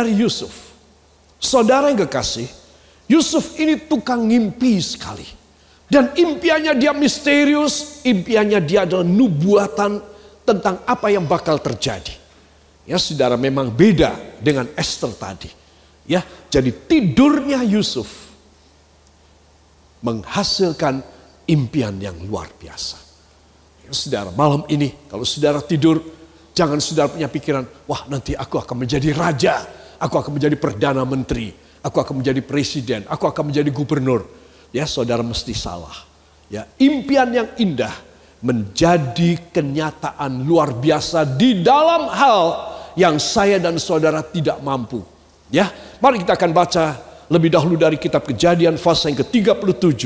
dari Yusuf. Saudara yang kekasih, Yusuf ini tukang ngimpi sekali. Dan impiannya dia misterius, impiannya dia adalah nubuatan tentang apa yang bakal terjadi. Ya, saudara, memang beda dengan Esther tadi. Ya, jadi tidurnya Yusuf menghasilkan impian yang luar biasa. Ya, saudara, malam ini kalau saudara tidur, jangan saudara punya pikiran, wah nanti aku akan menjadi raja, aku akan menjadi perdana menteri, aku akan menjadi presiden, aku akan menjadi gubernur. Ya, saudara mesti salah. Ya, impian yang indah menjadi kenyataan luar biasa di dalam hal yang saya dan saudara tidak mampu. Ya, mari kita akan baca lebih dahulu dari kitab Kejadian pasal yang ke-37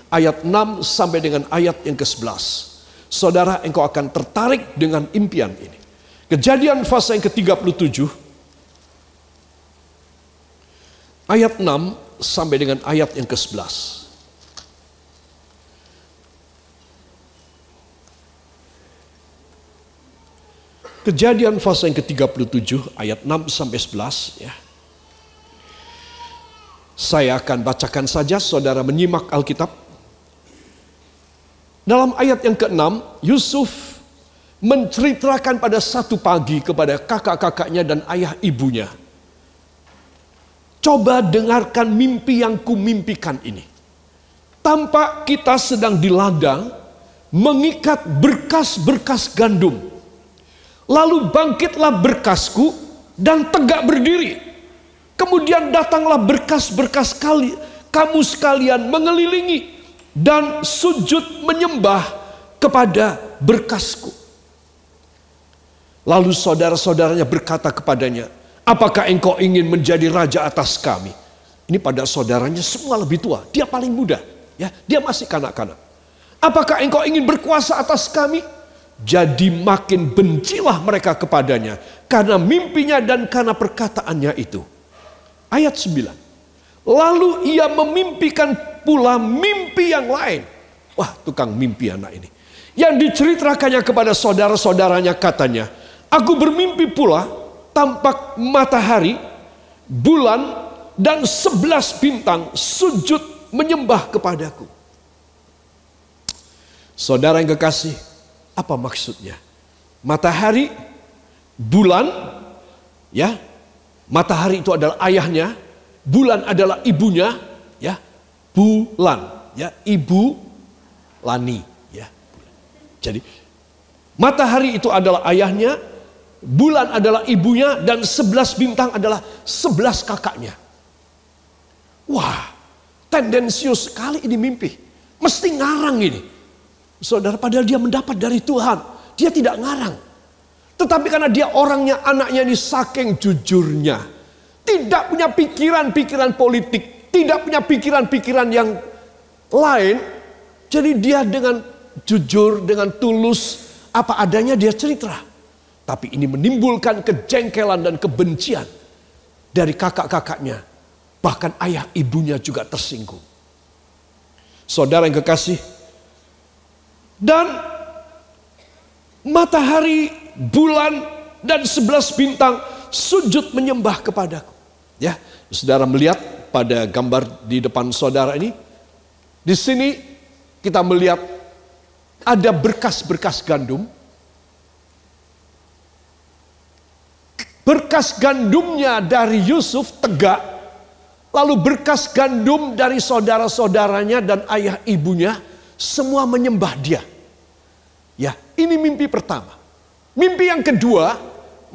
ayat 6 sampai dengan ayat yang ke-11. Saudara, engkau akan tertarik dengan impian ini. Kejadian pasal yang ke-37 ayat 6 sampai dengan ayat yang ke-11. Kejadian pasal yang ke-37 ayat 6 sampai 11 ya. Saya akan bacakan saja, saudara menyimak Alkitab. Dalam ayat yang ke-6, Yusuf menceritakan pada satu pagi kepada kakak-kakaknya dan ayah ibunya. Coba dengarkan mimpi yang kumimpikan ini. Tampak kita sedang di ladang mengikat berkas-berkas gandum. Lalu bangkitlah berkasku dan tegak berdiri. Kemudian datanglah berkas-berkas kamu sekalian mengelilingi dan sujud menyembah kepada berkasku. Lalu saudara-saudaranya berkata kepadanya, apakah engkau ingin menjadi raja atas kami? Ini pada saudaranya semua lebih tua, dia paling muda, ya, dia masih kanak-kanak. Apakah engkau ingin berkuasa atas kami? Jadi makin bencilah mereka kepadanya karena mimpinya dan karena perkataannya itu. Ayat 9. Lalu ia memimpikan pula mimpi yang lain. Wah, tukang mimpi anak ini. Yang diceritakannya kepada saudara-saudaranya katanya, aku bermimpi pula tampak matahari, bulan dan 11 bintang sujud menyembah kepadaku. Saudara yang kekasih, apa maksudnya? Matahari, bulan, ya, matahari itu adalah ayahnya, bulan adalah ibunya, ya, bulan, ya, ibu Lani, ya. Jadi matahari itu adalah ayahnya, bulan adalah ibunya, dan 11 bintang adalah 11 kakaknya. Wah, tendensius sekali ini mimpi. Mesti ngarang ini. Saudara, padahal dia mendapat dari Tuhan. Dia tidak ngarang. Tetapi karena dia orangnya, anaknya ini saking jujurnya. Tidak punya pikiran-pikiran politik. Tidak punya pikiran-pikiran yang lain. Jadi dia dengan jujur, dengan tulus, apa adanya dia cerita. Tapi ini menimbulkan kejengkelan dan kebencian dari kakak-kakaknya. Bahkan ayah ibunya juga tersinggung. Saudara yang kekasih, dan matahari, bulan, dan 11 bintang sujud menyembah kepadaku. Ya, saudara melihat pada gambar di depan saudara ini. Di sini kita melihat ada berkas-berkas gandum. Berkas gandumnya dari Yusuf tegak. Lalu berkas gandum dari saudara-saudaranya dan ayah ibunya semua menyembah dia. Ya, ini mimpi pertama. Mimpi yang kedua,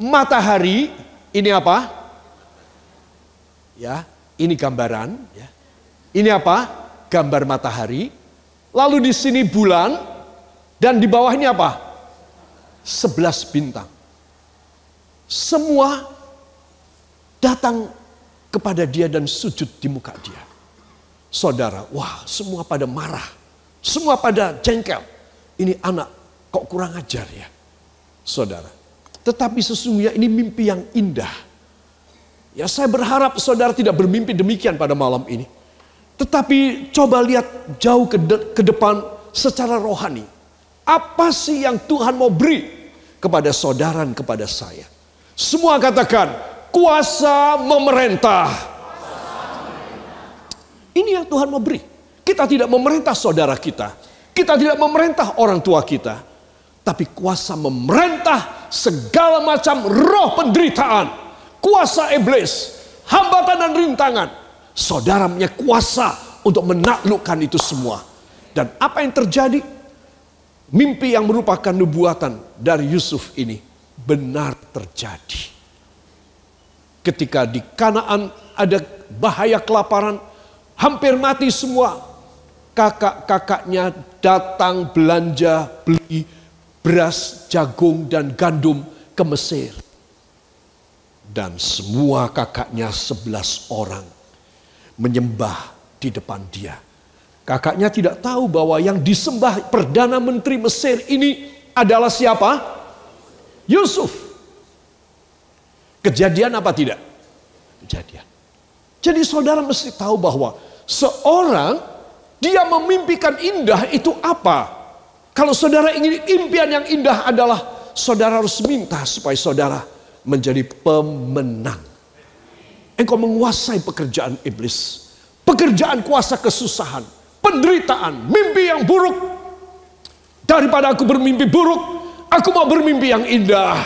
matahari, ini apa? Ya, ini gambaran, ya. Ini apa? Gambar matahari. Lalu di sini bulan dan di bawah ini apa? 11 bintang. Semua datang kepada dia dan sujud di muka dia. Saudara, wah, semua pada marah. Semua pada jengkel. Ini anak kok kurang ajar ya, saudara. Tetapi sesungguhnya ini mimpi yang indah. Ya, saya berharap saudara tidak bermimpi demikian pada malam ini. Tetapi coba lihat jauh ke depan secara rohani. Apa sih yang Tuhan mau beri kepada saudara dan kepada saya? Semua katakan, kuasa memerintah. Ini yang Tuhan mau beri. Kita tidak memerintah saudara kita. Kita tidak memerintah orang tua kita. Tapi kuasa memerintah segala macam roh penderitaan. Kuasa iblis, hambatan dan rintangan. Saudara punya kuasa untuk menaklukkan itu semua. Dan apa yang terjadi? Mimpi yang merupakan nubuatan dari Yusuf ini benar terjadi. Ketika di Kanaan ada bahaya kelaparan, hampir mati semua. Kakak-kakaknya datang belanja, beli beras, jagung, dan gandum ke Mesir. Dan semua kakaknya 11 orang menyembah di depan dia. Kakaknya tidak tahu bahwa yang disembah Perdana Menteri Mesir ini adalah siapa? Yusuf. Kejadian apa tidak? Kejadian. Jadi saudara mesti tahu bahwa seorang dia memimpikan indah itu apa? Kalau saudara ingin impian yang indah adalah saudara harus minta supaya saudara menjadi pemenang. Engkau menguasai pekerjaan iblis. Pekerjaan kuasa kesusahan. Penderitaan. Mimpi yang buruk. Daripada aku bermimpi buruk, aku mau bermimpi yang indah.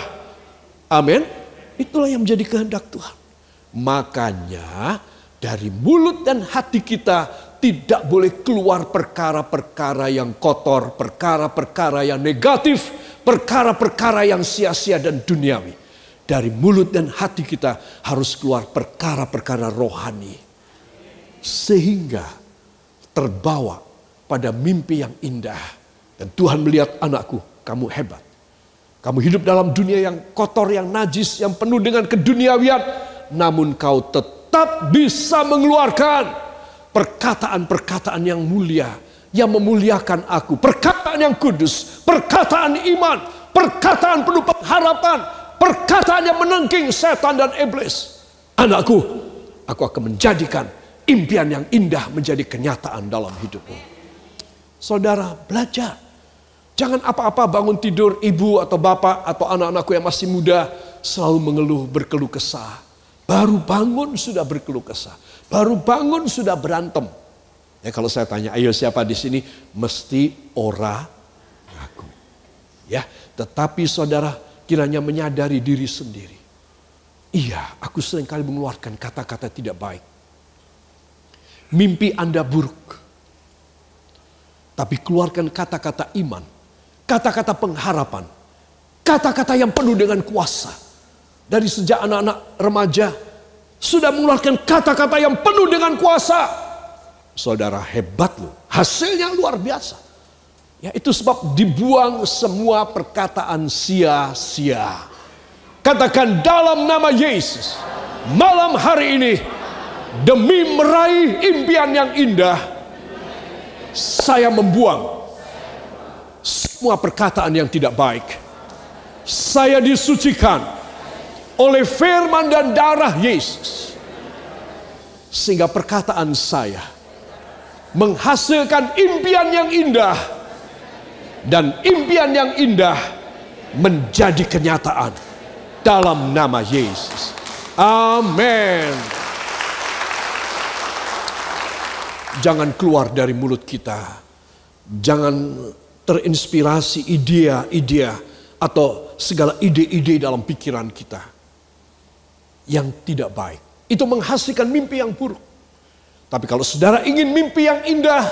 Amin. Itulah yang menjadi kehendak Tuhan. Makanya dari mulut dan hati kita tidak boleh keluar perkara-perkara yang kotor, perkara-perkara yang negatif, perkara-perkara yang sia-sia dan duniawi. Dari mulut dan hati kita harus keluar perkara-perkara rohani. Sehingga terbawa pada mimpi yang indah. Dan Tuhan melihat, anakku, kamu hebat. Kamu hidup dalam dunia yang kotor, yang najis, yang penuh dengan keduniawian. Namun kau tetap bisa mengeluarkan perkataan-perkataan yang mulia, yang memuliakan aku. Perkataan yang kudus, perkataan iman, perkataan penuh pengharapan, perkataan yang menengking setan dan iblis. Anakku, aku akan menjadikan impian yang indah menjadi kenyataan dalam hidupmu. Saudara, belajar. Jangan apa-apa bangun tidur ibu atau bapak atau anak-anakku yang masih muda selalu mengeluh, berkeluh kesah. Baru bangun sudah berkeluh kesah. Baru bangun sudah berantem. Ya kalau saya tanya, ayo siapa di sini? Mesti ora aku. Ya, tetapi saudara kiranya menyadari diri sendiri. Iya, aku seringkali mengeluarkan kata-kata tidak baik. Mimpi Anda buruk. Tapi keluarkan kata-kata iman. Kata-kata pengharapan. Kata-kata yang penuh dengan kuasa. Dari sejak anak-anak remaja sudah mengeluarkan kata-kata yang penuh dengan kuasa. Saudara, hebat loh. Hasilnya luar biasa. Ya, itu sebab dibuang semua perkataan sia-sia. Katakan dalam nama Yesus. Malam hari ini, demi meraih impian yang indah, saya membuang semua perkataan yang tidak baik. Saya disucikan oleh firman dan darah Yesus. Sehingga perkataan saya menghasilkan impian yang indah. Dan impian yang indah menjadi kenyataan dalam nama Yesus. Amin. Jangan keluar dari mulut kita. Jangan terinspirasi ide-ide atau segala ide-ide dalam pikiran kita yang tidak baik. Itu menghasilkan mimpi yang buruk. Tapi kalau saudara ingin mimpi yang indah,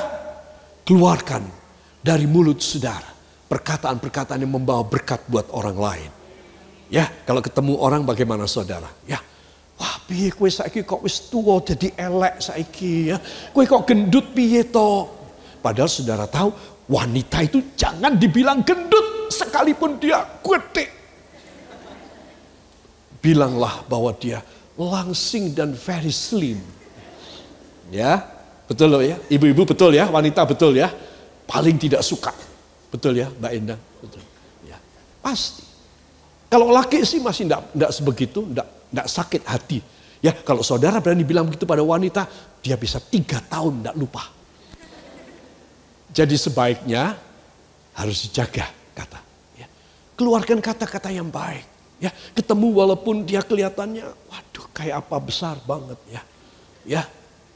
keluarkan dari mulut saudara perkataan-perkataan yang membawa berkat buat orang lain. Ya, kalau ketemu orang bagaimana saudara? Ya, wah piye kowe saiki kok wis tuwa jadi elek saiki ya. Kowe kok gendut piye to? Padahal saudara tahu wanita itu jangan dibilang gendut sekalipun dia gede. Bilanglah bahwa dia langsing dan very slim. Ya, betul loh ya. Ibu-ibu betul ya, wanita betul ya. Paling tidak suka. Betul ya, Mbak Endang? Betul. Ya, pasti. Kalau laki sih masih enggak sebegitu, enggak sakit hati. Ya, kalau saudara berani bilang begitu pada wanita, dia bisa 3 tahun enggak lupa. Jadi sebaiknya harus dijaga kata. Ya. Keluarkan kata-kata yang baik. Ya, ketemu walaupun dia kelihatannya, waduh kayak apa besar banget ya. Ya,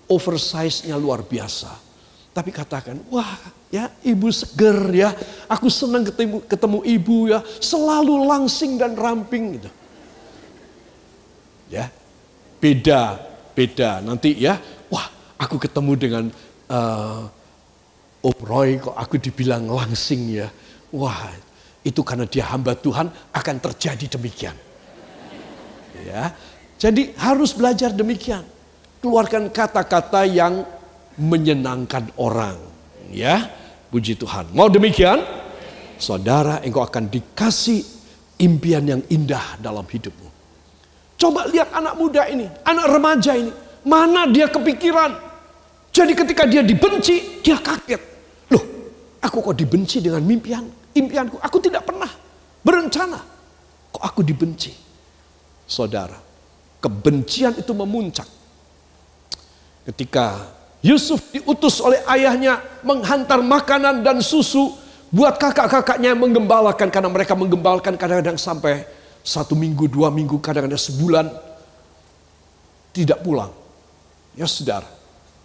oversize-nya luar biasa. Tapi katakan, wah ya ibu seger ya. Aku senang ketemu ibu ya. Selalu langsing dan ramping gitu. Ya, beda. Nanti ya, wah aku ketemu dengan Om Roy kok aku dibilang langsing ya. Wah, itu karena dia hamba Tuhan akan terjadi demikian. Ya, jadi harus belajar demikian. Keluarkan kata-kata yang menyenangkan orang. Ya, puji Tuhan. Mau demikian? Saudara, engkau akan dikasih impian yang indah dalam hidupmu. Coba lihat anak muda ini, anak remaja ini. Mana dia kepikiran. Jadi ketika dia dibenci, dia kaget. Loh, aku kok dibenci dengan impianku? Aku tidak pernah berencana. Kok aku dibenci? Saudara, kebencian itu memuncak. Ketika Yusuf diutus oleh ayahnya menghantar makanan dan susu buat kakak-kakaknya yang menggembalakan. Karena mereka menggembalakan kadang-kadang sampai 1 minggu, 2 minggu, kadang-kadang sebulan tidak pulang. Ya saudara.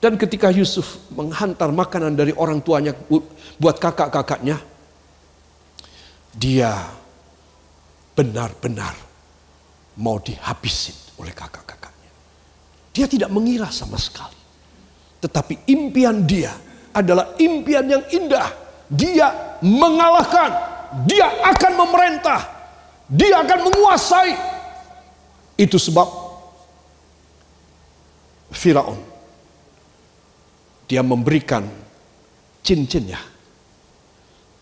Dan ketika Yusuf menghantar makanan dari orang tuanya buat kakak-kakaknya, dia benar-benar mau dihabisin oleh kakak-kakaknya. Dia tidak mengira sama sekali. Tetapi impian dia adalah impian yang indah. Dia mengalahkan, dia akan memerintah, dia akan menguasai. Itu sebab Firaun, dia memberikan cincinnya.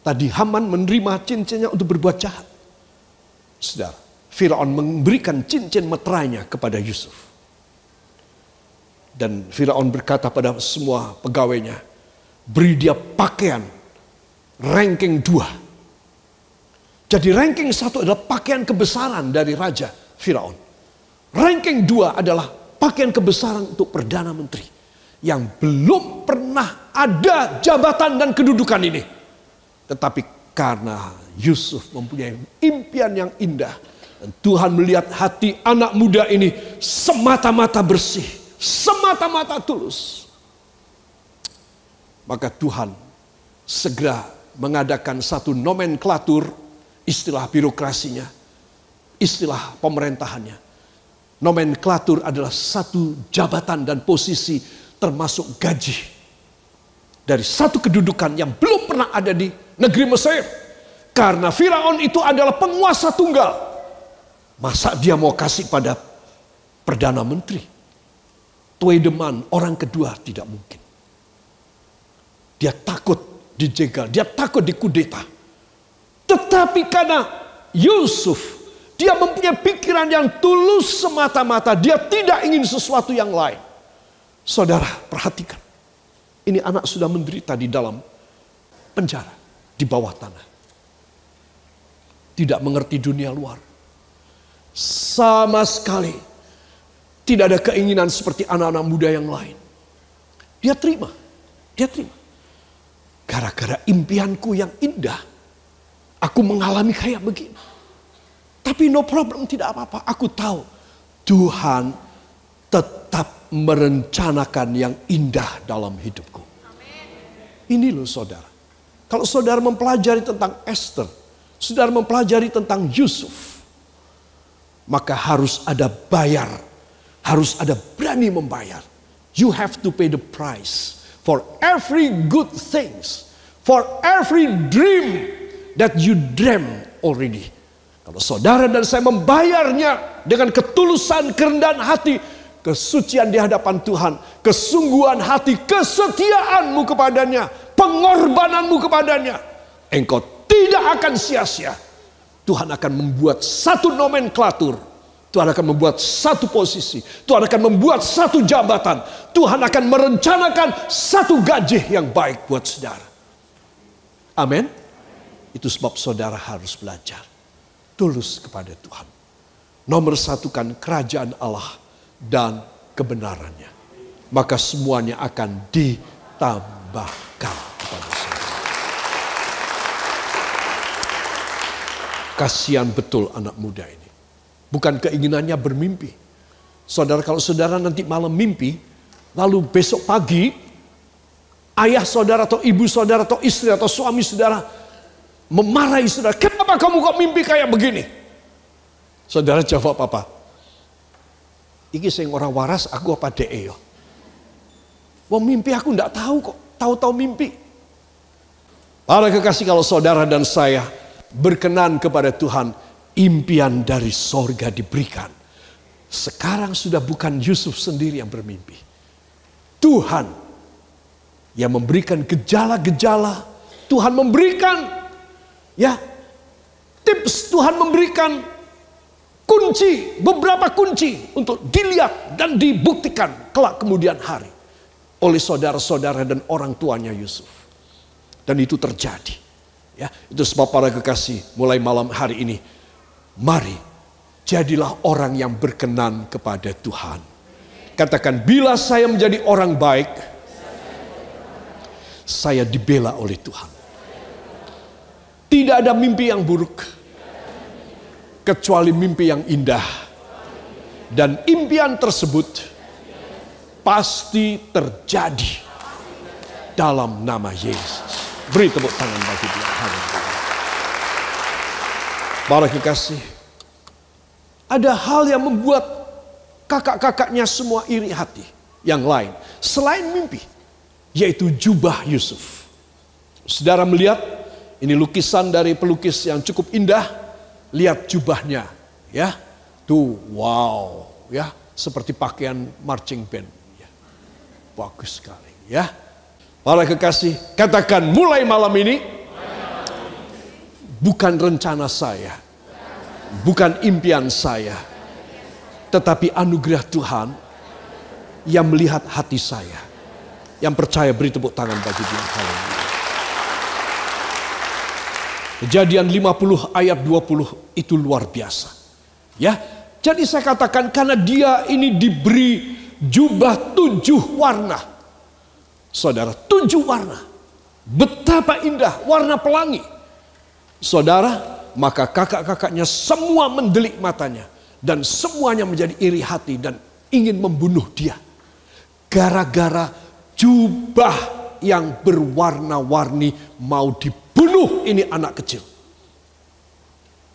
Tadi Haman menerima cincinnya untuk berbuat jahat. Saudara, Firaun memberikan cincin meterainya kepada Yusuf. Dan Firaun berkata pada semua pegawainya, beri dia pakaian ranking 2. Jadi ranking 1 adalah pakaian kebesaran dari Raja Firaun. Ranking 2 adalah pakaian kebesaran untuk Perdana Menteri. Yang belum pernah ada jabatan dan kedudukan ini. Tetapi karena Yusuf mempunyai impian yang indah. Dan Tuhan melihat hati anak muda ini semata-mata bersih. Semata-mata tulus. Maka Tuhan segera mengadakan satu nomenklatur, istilah birokrasinya, istilah pemerintahannya. Nomenklatur adalah satu jabatan dan posisi termasuk gaji. Dari satu kedudukan yang belum pernah ada di negeri Mesir. Karena Firaun itu adalah penguasa tunggal. Masa dia mau kasih pada Perdana Menteri? Tweedeman, orang kedua tidak mungkin. Dia takut dijegal, dia takut dikudeta. Tetapi karena Yusuf, dia mempunyai pikiran yang tulus semata-mata. Dia tidak ingin sesuatu yang lain. Saudara, perhatikan. Ini anak sudah menderita di dalam penjara, di bawah tanah. Tidak mengerti dunia luar. Sama sekali. Tidak ada keinginan seperti anak-anak muda yang lain. Dia terima. Gara-gara impianku yang indah, aku mengalami kayak begini. Tapi no problem, tidak apa-apa. Aku tahu Tuhan tetap merencanakan yang indah dalam hidupku. Ini loh saudara. Kalau saudara mempelajari tentang Esther, saudara mempelajari tentang Yusuf, maka harus ada bayar. Harus ada berani membayar. You have to pay the price for every good things, for every dream that you dream already. Kalau saudara dan saya membayarnya dengan ketulusan, kerendahan hati, kesucian di hadapan Tuhan, kesungguhan hati, kesetiaanmu kepadanya, pengorbananmu kepadanya, engkau tidak akan sia-sia. Tuhan akan membuat satu nomenklatur. Tuhan akan membuat satu posisi. Tuhan akan membuat satu jabatan. Tuhan akan merencanakan satu gaji yang baik buat saudara. Amin. Itu sebab saudara harus belajar. Tulus kepada Tuhan. Nomor satukan kerajaan Allah dan kebenarannya. Maka semuanya akan ditambahkan kepada saudara. Kasihan betul anak muda ini. Bukan keinginannya bermimpi. Saudara, kalau saudara nanti malam mimpi, lalu besok pagi, ayah saudara atau ibu saudara atau istri atau suami saudara memarahi saudara, kenapa kamu kok mimpi kayak begini? Saudara jawab apa? Iki sing orang waras, aku apa dee yo? Wong mimpi aku ndak tahu kok, tahu-tahu mimpi. Para kekasih, kalau saudara dan saya berkenan kepada Tuhan, impian dari sorga diberikan. Sekarang sudah bukan Yusuf sendiri yang bermimpi. Tuhan yang memberikan gejala-gejala. Tuhan memberikan tips, Tuhan memberikan kunci, beberapa kunci untuk dilihat dan dibuktikan kelak kemudian hari oleh saudara-saudara dan orang tuanya Yusuf. Dan itu terjadi. Ya, itu sebab para kekasih, mulai malam hari ini, mari jadilah orang yang berkenan kepada Tuhan. Katakan, bila saya menjadi orang baik, saya dibela oleh Tuhan. Tidak ada mimpi yang buruk, kecuali mimpi yang indah. Dan impian tersebut pasti terjadi dalam nama Yesus. Beri tepuk tangan bagi dia. Para kekasih, ada hal yang membuat kakak-kakaknya semua iri hati yang lain selain mimpi, yaitu jubah Yusuf. Saudara melihat, ini lukisan dari pelukis yang cukup indah. Lihat jubahnya, ya, tuh, wow, ya, seperti pakaian marching band, ya. Bagus sekali, ya. Para kekasih, katakan, mulai malam ini, bukan rencana saya, bukan impian saya, tetapi anugerah Tuhan yang melihat hati saya. Yang percaya beri tepuk tangan bagi dia. Kejadian 50 ayat 20 itu luar biasa. Ya, jadi saya katakan karena dia ini diberi jubah 7 warna. Saudara, 7 warna. Betapa indah, warna pelangi. Saudara, maka kakak-kakaknya semua mendelik matanya. Dan semuanya menjadi iri hati dan ingin membunuh dia. Gara-gara jubah yang berwarna-warni mau dibunuh ini anak kecil.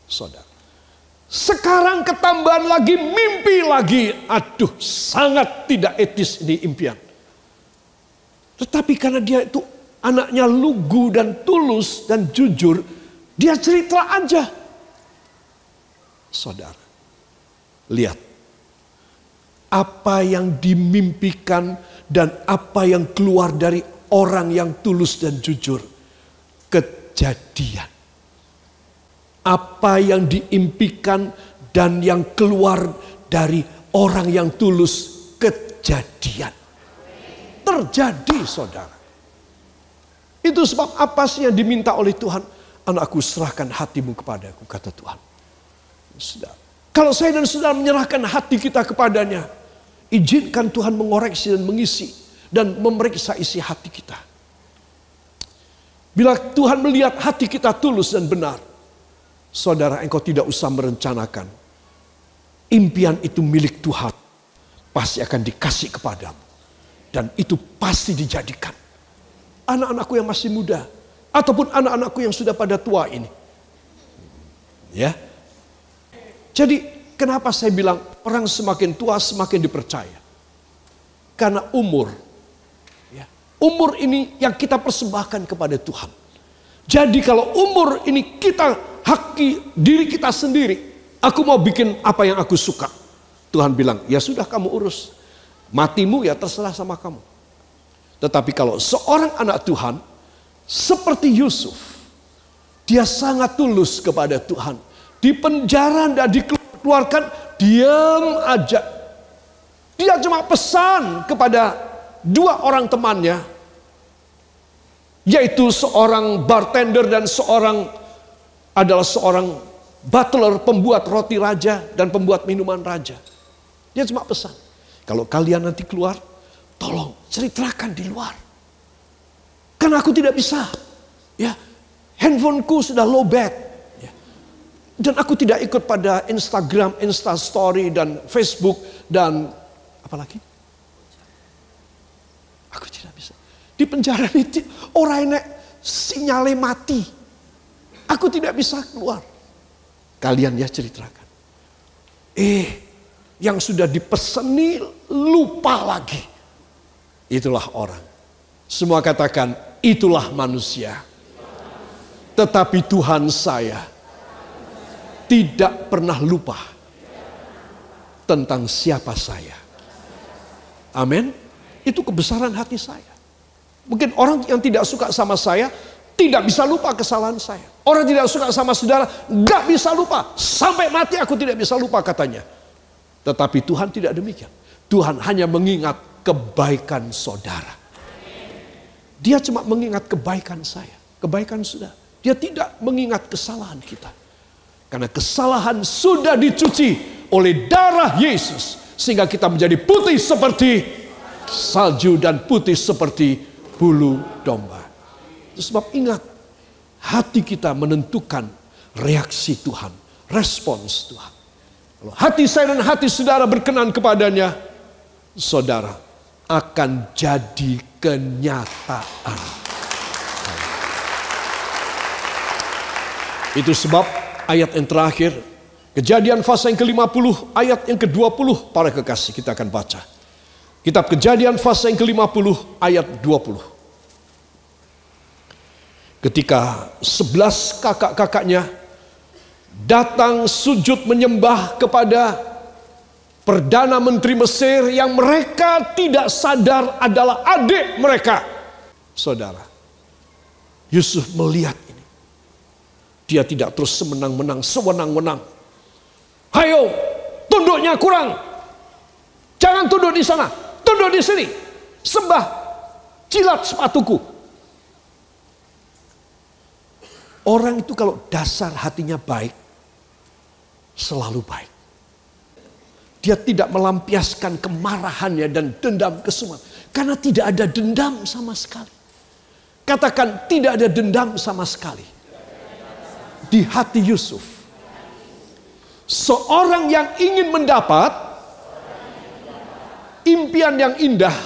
Saudara, sekarang ketambahan lagi mimpi lagi. Aduh, sangat tidak etis ini impian. Tetapi karena dia itu anaknya lugu dan tulus dan jujur, dia cerita aja. Saudara, lihat apa yang dimimpikan dan apa yang keluar dari orang yang tulus dan jujur. Kejadian. Apa yang diimpikan dan yang keluar dari orang yang tulus, kejadian. Terjadi, saudara. Itu sebab apa sih yang diminta oleh Tuhan? Anakku, serahkan hatimu kepadaku, kata Tuhan. Saudara, kalau saya dan saudara menyerahkan hati kita kepadanya, izinkan Tuhan mengoreksi dan mengisi dan memeriksa isi hati kita. Bila Tuhan melihat hati kita tulus dan benar, saudara, engkau tidak usah merencanakan. Impian itu milik Tuhan, pasti akan dikasih kepadamu. Dan itu pasti dijadikan. Anak-anakku yang masih muda, ataupun anak-anakku yang sudah pada tua ini. Ya. Jadi kenapa saya bilang orang semakin tua semakin dipercaya? Karena umur. Ya. Umur ini yang kita persembahkan kepada Tuhan. Jadi kalau umur ini kita haki diri kita sendiri. Aku mau bikin apa yang aku suka. Tuhan bilang, ya sudah kamu urus. Matimu ya terserah sama kamu. Tetapi kalau seorang anak Tuhan seperti Yusuf, dia sangat tulus kepada Tuhan. Di penjara dan dikeluarkan, diam aja. Dia cuma pesan kepada 2 orang temannya, yaitu seorang bartender dan seorang butler, pembuat roti raja dan pembuat minuman raja. Dia cuma pesan, kalau kalian nanti keluar, tolong ceritakan di luar. Karena aku tidak bisa. Ya, handphoneku sudah low bat. Ya. Dan aku tidak ikut pada Instagram, Instastory, dan Facebook, dan apa lagi? Aku tidak bisa. Di penjara itu orang yang sinyalnya mati. Aku tidak bisa keluar. Kalian ya ceritakan. Yang sudah dipeseni lupa lagi. Itulah orang. Semua katakan, itulah manusia. Tetapi Tuhan saya tidak pernah lupa tentang siapa saya. Amin. Itu kebesaran hati saya. Mungkin orang yang tidak suka sama saya tidak bisa lupa kesalahan saya. Orang tidak suka sama saudara nggak bisa lupa. Sampai mati aku tidak bisa lupa katanya. Tetapi Tuhan tidak demikian. Tuhan hanya mengingat kebaikan saudara. Dia cuma mengingat kebaikan saya, kebaikan saudara. Dia tidak mengingat kesalahan kita. Karena kesalahan sudah dicuci oleh darah Yesus. Sehingga kita menjadi putih seperti salju dan putih seperti bulu domba. Itu sebab ingat, hati kita menentukan reaksi Tuhan, respons Tuhan. Kalau hati saya dan hati saudara berkenan kepadanya, saudara akan jadi kenyataan. Itu sebab ayat yang terakhir, Kejadian pasal yang ke-50, ayat yang ke-20, para kekasih kita akan baca. Kitab Kejadian pasal yang ke-50, ayat 20. Ketika 11 kakak-kakaknya datang sujud menyembah kepada Perdana Menteri Mesir yang mereka tidak sadar adalah adik mereka. Saudara, Yusuf melihat ini. Dia tidak terus semenang-menang, sewenang-wenang. Hayo, tunduknya kurang. Jangan tunduk di sana, tunduk di sini. Sembah, jilat sepatuku. Orang itu kalau dasar hatinya baik, selalu baik. Dia tidak melampiaskan kemarahannya dan dendam kesumat. Karena tidak ada dendam sama sekali. Katakan, tidak ada dendam sama sekali. Di hati Yusuf. Seorang yang ingin mendapat impian yang indah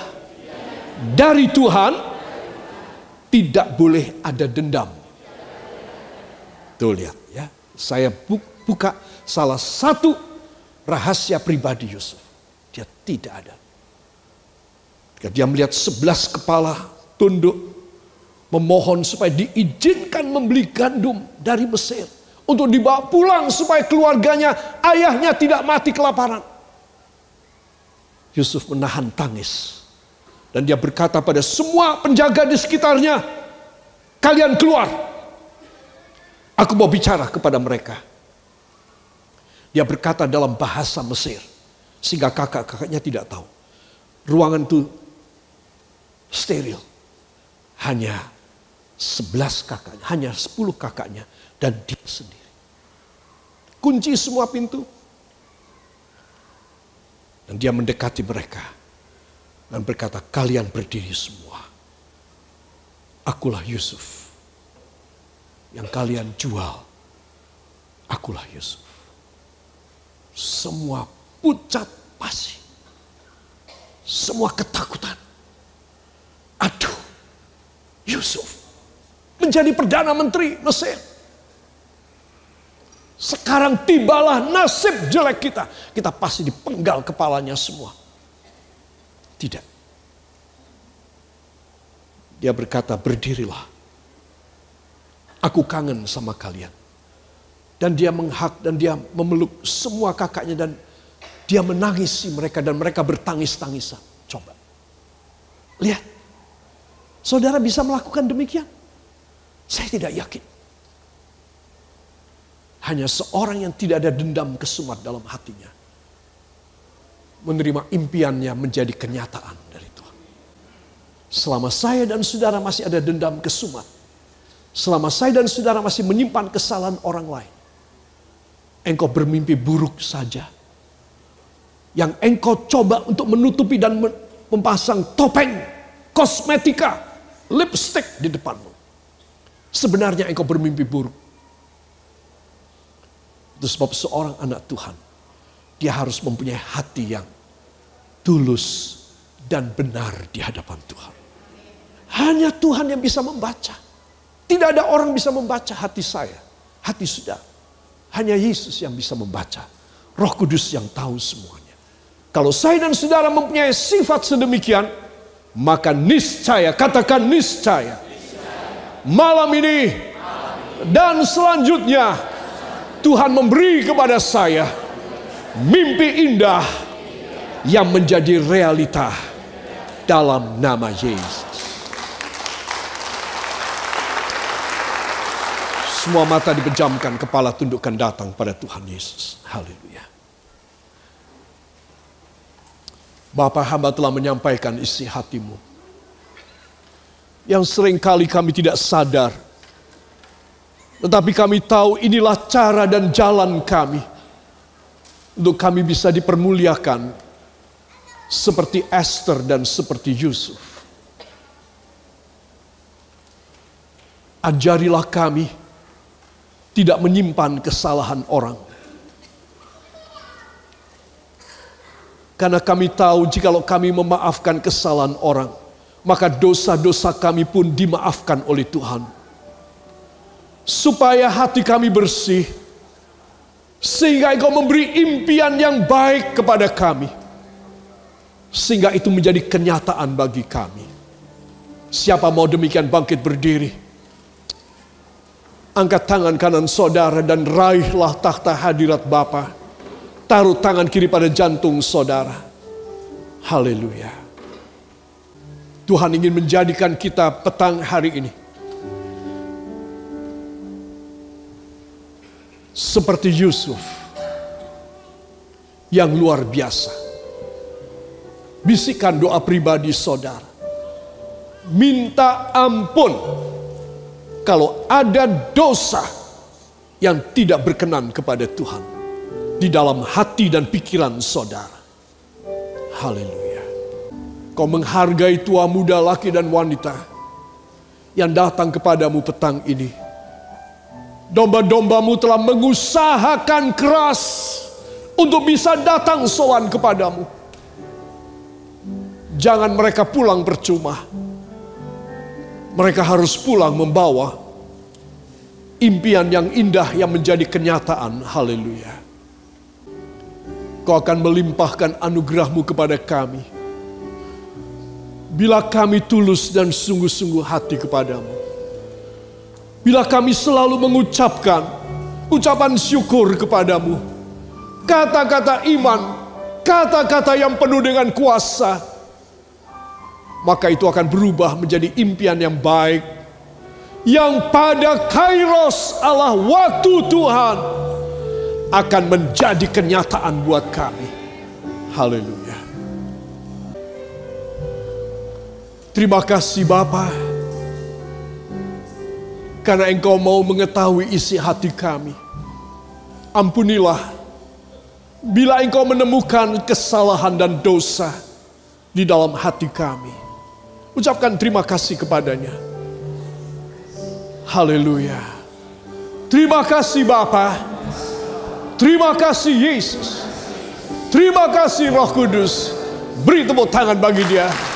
dari Tuhan, tidak boleh ada dendam. Tuh lihat ya, saya buka salah satu rahasia pribadi Yusuf. Dia tidak ada. Ketika dia melihat 11 kepala tunduk memohon supaya diizinkan membeli gandum dari Mesir untuk dibawa pulang supaya keluarganya, ayahnya tidak mati kelaparan. Yusuf menahan tangis dan dia berkata pada semua penjaga di sekitarnya, kalian keluar. Aku mau bicara kepada mereka. Dia berkata dalam bahasa Mesir sehingga kakak-kakaknya tidak tahu. Ruangan itu steril. Hanya 11 kakaknya, hanya 10 kakaknya dan dia sendiri. Kunci semua pintu. Dan dia mendekati mereka dan berkata, kalian berdiri semua. Akulah Yusuf yang kalian jual. Akulah Yusuf. Semua pucat pasi. Semua ketakutan. Aduh, Yusuf menjadi Perdana Menteri Mesir. Sekarang tibalah nasib jelek kita. Kita pasti dipenggal kepalanya semua. Tidak. Dia berkata, berdirilah. Aku kangen sama kalian. Dan dia menghak dan dia memeluk semua kakaknya dan dia menangisi mereka dan mereka bertangis-tangisan. Coba. Lihat. Saudara bisa melakukan demikian? Saya tidak yakin. Hanya seorang yang tidak ada dendam kesumat dalam hatinya menerima impiannya menjadi kenyataan dari Tuhan. Selama saya dan saudara masih ada dendam kesumat, selama saya dan saudara masih menyimpan kesalahan orang lain, engkau bermimpi buruk saja. Yang engkau coba untuk menutupi dan memasang topeng, kosmetika, lipstick di depanmu. Sebenarnya engkau bermimpi buruk. Itu sebab seorang anak Tuhan, dia harus mempunyai hati yang tulus dan benar di hadapan Tuhan. Hanya Tuhan yang bisa membaca. Tidak ada orang bisa membaca hati saya, hati saudara. Hanya Yesus yang bisa membaca. Roh Kudus yang tahu semuanya. Kalau saya dan saudara mempunyai sifat sedemikian, maka niscaya, katakan niscaya, malam ini dan selanjutnya Tuhan memberi kepada saya mimpi indah yang menjadi realita dalam nama Yesus. Semua mata dipejamkan, kepala tundukkan, datang pada Tuhan Yesus. Haleluya. Bapa, hamba telah menyampaikan isi hatimu yang seringkali kami tidak sadar. Tetapi kami tahu inilah cara dan jalan kami untuk kami bisa dipermuliakan seperti Esther dan seperti Yusuf. Ajarilah kami tidak menyimpan kesalahan orang. Karena kami tahu jikalau kami memaafkan kesalahan orang, maka dosa-dosa kami pun dimaafkan oleh Tuhan. Supaya hati kami bersih, sehingga Engkau memberi impian yang baik kepada kami. Sehingga itu menjadi kenyataan bagi kami. Siapa mau demikian bangkit berdiri? Angkat tangan kanan saudara dan raihlah takhta hadirat Bapa. Taruh tangan kiri pada jantung saudara. Haleluya. Tuhan ingin menjadikan kita petang hari ini seperti Yusuf yang luar biasa. Bisikan doa pribadi saudara. Minta ampun kalau ada dosa yang tidak berkenan kepada Tuhan di dalam hati dan pikiran saudara. Haleluya. Kau menghargai tua muda, laki dan wanita yang datang kepadamu petang ini. Domba-dombamu telah mengusahakan keras untuk bisa datang sowan kepadamu. Jangan mereka pulang percuma. Mereka harus pulang membawa impian yang indah yang menjadi kenyataan. Haleluya. Kau akan melimpahkan anugerah-Mu kepada kami bila kami tulus dan sungguh-sungguh hati kepadamu. Bila kami selalu mengucapkan ucapan syukur kepadamu, kata-kata iman, kata-kata yang penuh dengan kuasa, maka itu akan berubah menjadi impian yang baik, yang pada kairos Allah waktu Tuhan akan menjadi kenyataan buat kami. Haleluya. Terima kasih Bapa, karena Engkau mau mengetahui isi hati kami. Ampunilah bila Engkau menemukan kesalahan dan dosa di dalam hati kami. Ucapkan terima kasih kepadanya. Haleluya. Terima kasih Bapa. Terima kasih Yesus. Terima kasih Roh Kudus. Beri tepuk tangan bagi Dia.